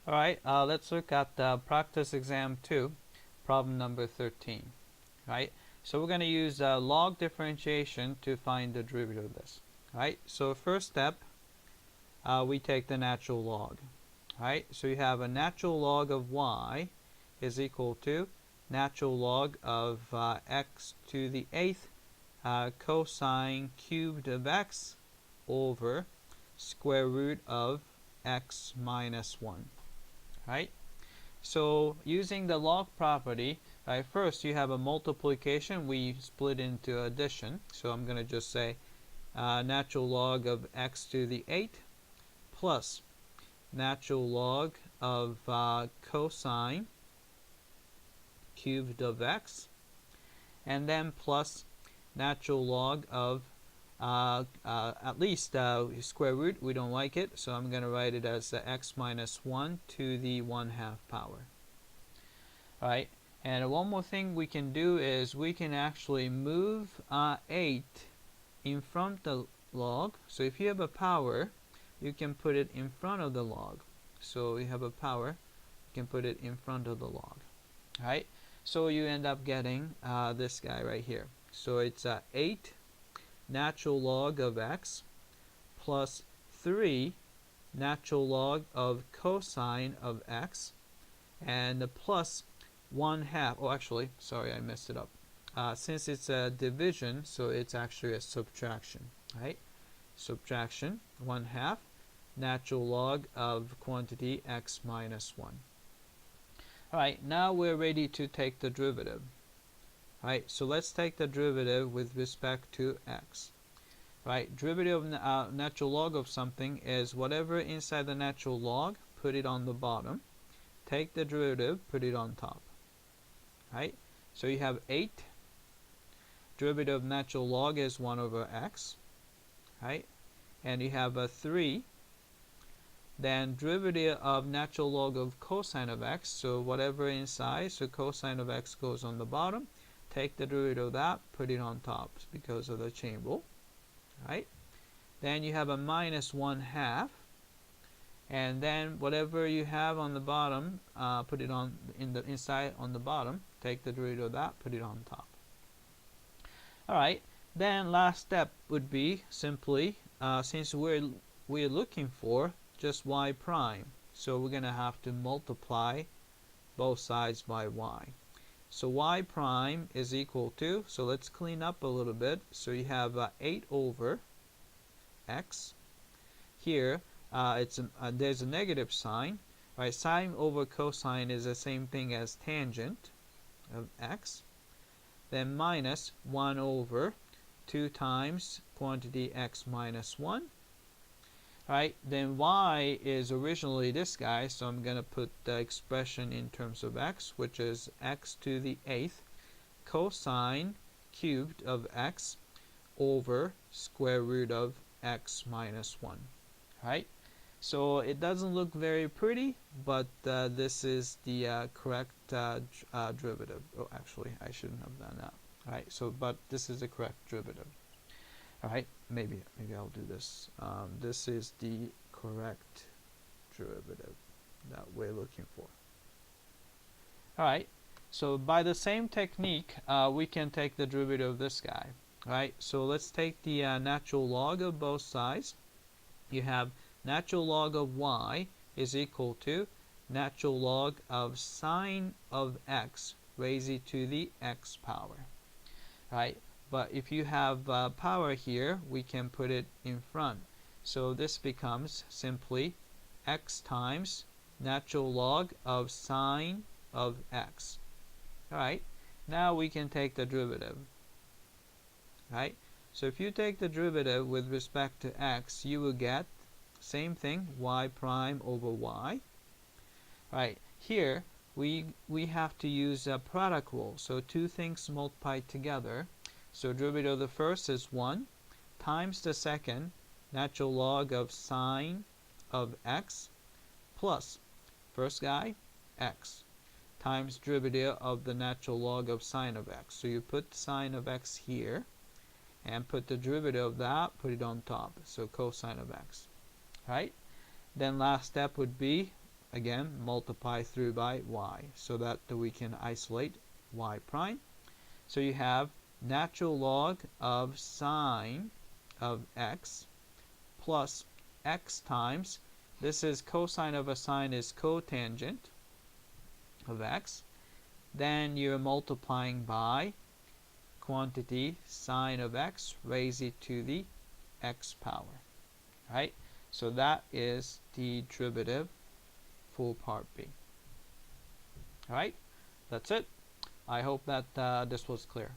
Alright, let's look at practice exam 2, problem number 13. Right, so we're going to use log differentiation to find the derivative of this. Right, so first step, we take the natural log. Right, so you have a natural log of y is equal to natural log of x to the 8th cosine cubed of x over square root of x minus 1. Right? So using the log property, right, first you have a multiplication, we split into addition. So I'm going to just say natural log of x to the 8th plus natural log of cosine cubed of x, and then plus natural log of at least square root. We don't like it, so I'm going to write it as x minus 1 to the 1/2 power. Alright, and one more thing we can do is we can actually move 8 in front of the log. So if you have a power, you can put it in front of the log. So you have a power, you can put it in front of the log. Alright, so you end up getting this guy right here. So it's 8 natural log of x plus 3 natural log of cosine of x, and the plus 1/2. Oh, actually, sorry, I messed it up. Since it's a division, so it's actually a subtraction. Right? Subtraction 1/2 natural log of quantity x minus 1. Alright, now we're ready to take the derivative. Right, so let's take the derivative with respect to x. Right, derivative of natural log of something is whatever inside the natural log, put it on the bottom. Take the derivative, put it on top. Right, so you have 8. Derivative of natural log is 1 over x. Right, and you have a 3. Then derivative of natural log of cosine of x, so whatever inside, so cosine of x goes on the bottom. Take the derivative of that, put it on top because of the chain rule. Right? Then you have a minus 1/2, and then whatever you have on the bottom, put it on in the inside on the bottom. Take the derivative of that, put it on top. All right. Then last step would be simply since we're looking for just y prime, so we're gonna have to multiply both sides by y. So y prime is equal to, so let's clean up a little bit. So you have 8 over x. Here, there's a negative sign. Right? Sine over cosine is the same thing as tangent of x. Then minus 1 over 2 times quantity x minus 1. Right, then y is originally this guy, so I'm going to put the expression in terms of x, which is x to the 8th cosine cubed of x over square root of x minus 1. Right, so it doesn't look very pretty, but this is the correct derivative. Oh, actually, I shouldn't have done that. Right, so but this is the correct derivative. Alright, maybe I'll do this. This is the correct derivative that we're looking for. Alright, so by the same technique, we can take the derivative of this guy. Alright, so let's take the natural log of both sides. You have natural log of y is equal to natural log of sine of x raised to the x power. Right? But if you have power here, we can put it in front. So this becomes simply x times natural log of sine of x. Alright, now we can take the derivative. Right? So if you take the derivative with respect to x, you will get same thing, y prime over y. Right, here we have to use a product rule. So two things multiplied together. So derivative of the first is 1 times the second natural log of sine of x plus first guy x times derivative of the natural log of sine of x. So you put sine of x here and put the derivative of that, put it on top. So cosine of x. Right? Then last step would be again, multiply through by y so that we can isolate y prime. So you have natural log of sine of x plus x times, this is cosine of a sine is cotangent of x, then you're multiplying by quantity sine of x raised to the x power, right? So that is the derivative for part B. All right, that's it. I hope that this was clear.